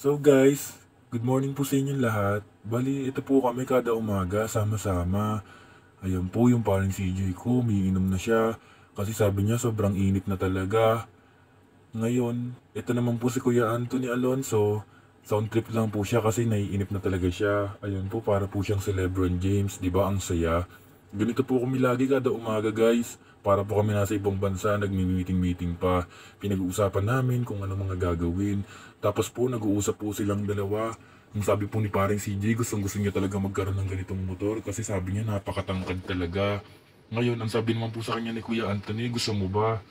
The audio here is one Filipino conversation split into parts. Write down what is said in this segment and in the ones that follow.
So guys, good morning po sa inyong lahat. Bali, ito po kami kada umaga, sama-sama. Ayan po yung parang CJ ko, umiinom na siya. Kasi sabi niya sobrang init na talaga. Ngayon, ito naman po si Kuya Anthony Alonso. Sound trip lang po siya kasi naiinip na talaga siya. Ayun po, para po siyang si LeBron James, di ba? Ang saya. Ganito po kami lagi kada umaga guys. Para po kami nasa ibang bansa, nagmi-meeting-meeting pa. Pinag-uusapan namin kung ano mga gagawin. Tapos po, nag-uusap po silang dalawa. Ang sabi po ni paring CJ, gustong-gusto niya talaga magkaroon ng ganitong motor kasi sabi niya napakatangkad talaga. Ngayon, ang sabi naman po sa kanya ni Kuya Anthony, gusto mo ba?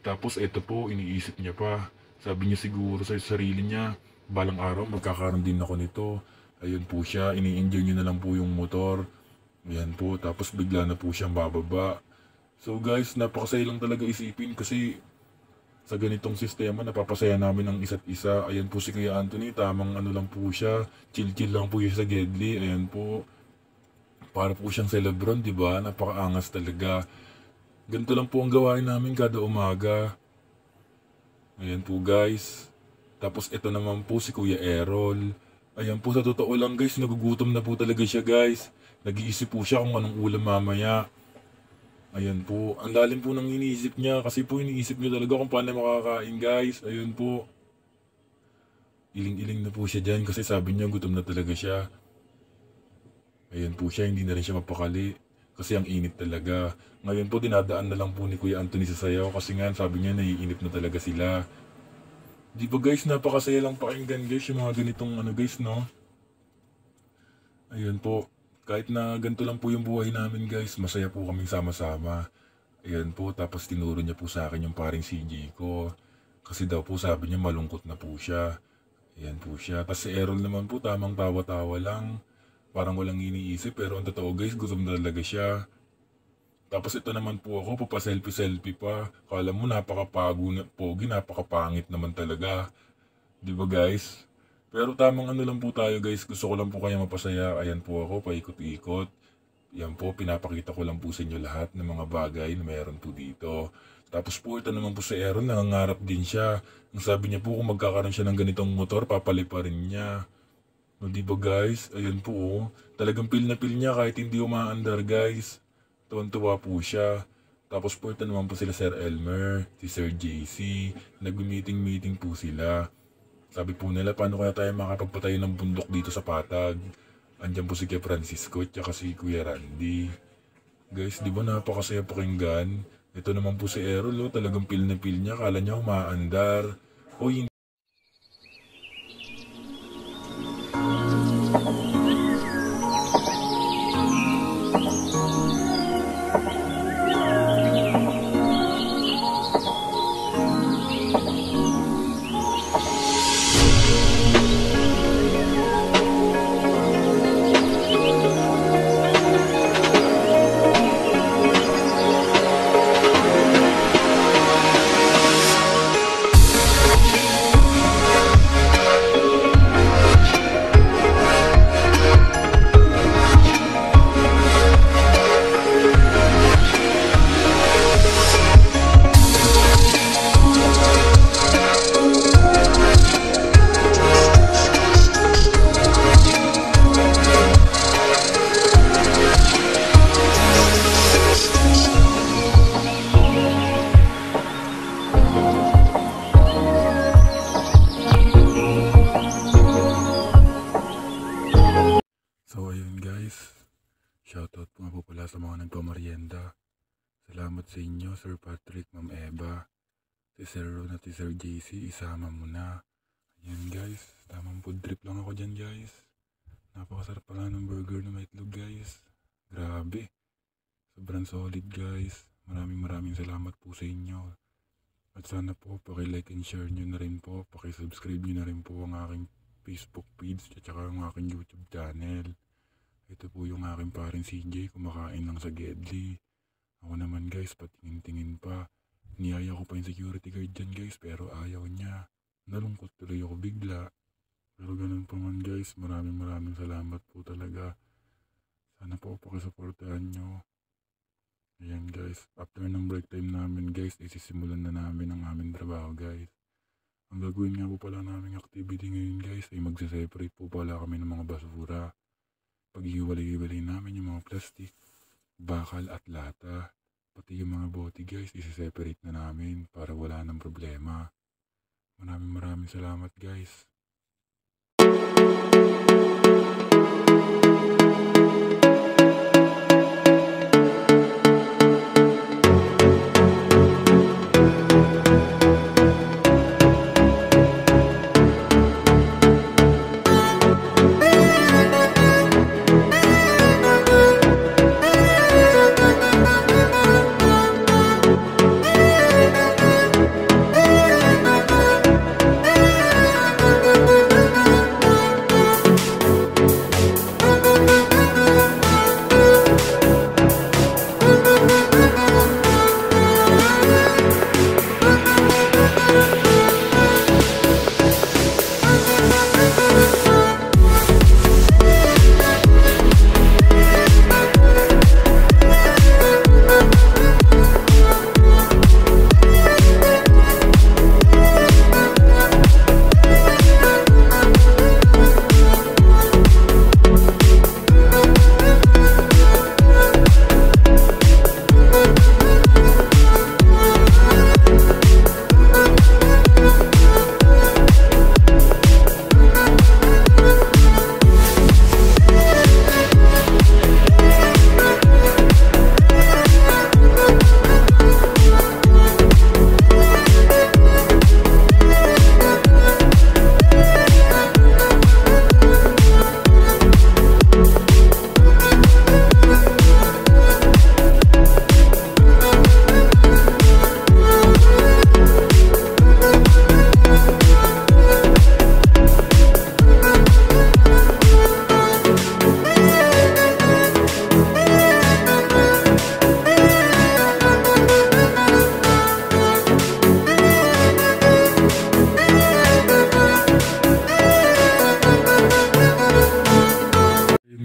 Tapos ito po, iniisip niya pa. Sabi niya siguro sa sarili niya, balang araw magkakaroon din ako nito. Ayun po siya, ini-enjoy niya na lang po yung motor. Ayan po, tapos bigla na po siyang bababa. So guys, napakasaya lang talaga isipin kasi sa ganitong sistema napapasaya namin ang isa't isa. Ayan po si Kuya Anthony, tamang ano lang po siya, chill-chill lang po siya sa Gedli. Ayan po, para po siyang celebron, di ba? Napakaangas talaga. Ganito lang po ang gawain namin kada umaga. Ayan po guys. Tapos ito naman po si Kuya Errol. Ayan po, sa totoo lang guys, nagugutom na po talaga siya guys. Nag-iisip po siya kung anong ulam mamaya. Ayan po, ang lalim po ng iniisip niya kasi po iniisip niya talaga kung paano makakain guys. Ayun po, iling-iling na po siya dyan kasi sabi niya gutom na talaga siya. Ayan po siya, hindi na rin siya mapakali kasi ang init talaga. Ngayon po, dinadaan na lang po ni Kuya Anthony sa sayaw kasi nga sabi niya naiinip na talaga sila. Di ba guys, napakasaya lang pakinggan guys yung mga ganitong ano guys, no? Ayun po, kahit na ganito lang po yung buhay namin guys, masaya po kaming sama-sama. Ayan po, tapos tinuro niya po sa akin yung paring CJ ko. Kasi daw po sabi niya malungkot na po siya. Ayan po siya. Tapos si Errol naman po tamang tawa-tawa lang. Parang walang iniisip pero ang totoo guys, gutom na talaga siya. Tapos ito naman po ako, papaselfie-selfie pa. Kala mo napakapago na pogi, napakapangit naman talaga. Di ba guys? Pero tamang ano lang po tayo guys, gusto ko lang po kayo mapasaya. Ayan po ako, paikot-ikot. Yan po, pinapakita ko lang po sa inyo lahat ng mga bagay na meron po dito. Tapos po, ito naman po si Aaron, nangangarap din siya. Ang sabi niya po, kung magkakaroon siya ng ganitong motor, papaliparin niya. No, di ba guys? Ayun po, oh. Talagang pil na pil niya kahit hindi umaandar guys. Tuwan-tuwa po siya. Tapos po, ito naman po sila Sir Elmer, si Sir JC. Nag-meeting-meeting po sila. Sabi po nila, paano kaya tayo makapagpatayo ng bundok dito sa Patag? Andiyan po si Kuya Francisco at saka si Kuya Randy. Guys, di ba napakasaya pakinggan? Ito naman po si Errol, oh, talagang pil na pil niya. Kala niya umaandar. O hindi. So ayun guys, shoutout po nga po pala sa mga nagpamarienda. Salamat sa inyo, Sir Patrick, Ma'am Eva, si Sir Ron at si Sir JC, isama mo na. Ayan guys, tamang food trip lang ako dyan guys. Napakasarap pala ng burger na may itlog guys. Grabe, sobrang solid guys. Maraming salamat po sa inyo. At sana po paki-like and share nyo na rin po, paki-subscribe nyo na rin po ang aking Facebook page at saka ang aking YouTube channel. Ito po yung aking paring CJ, kumakain lang sa Gedli. Ako naman guys, patingin-tingin pa. Niyaya ko pa yung security guard dyan guys, pero ayaw niya. Nalungkot tuloy ako bigla. Pero ganun po man guys, maraming salamat po talaga. Sana po pakisuportahan nyo. Ayan guys, after ng break time namin guys, isisimulan na namin ang aming trabaho guys. Ang gagawin nga po pala naming activity ngayon guys ay magse-separate po pala kami ng mga basura. Pag-iwalay-iwalay namin yung mga plastic, bakal at lata. Pati yung mga bote guys, isi-separate na namin para wala nang problema. Maraming salamat guys.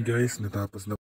Guys, natapos na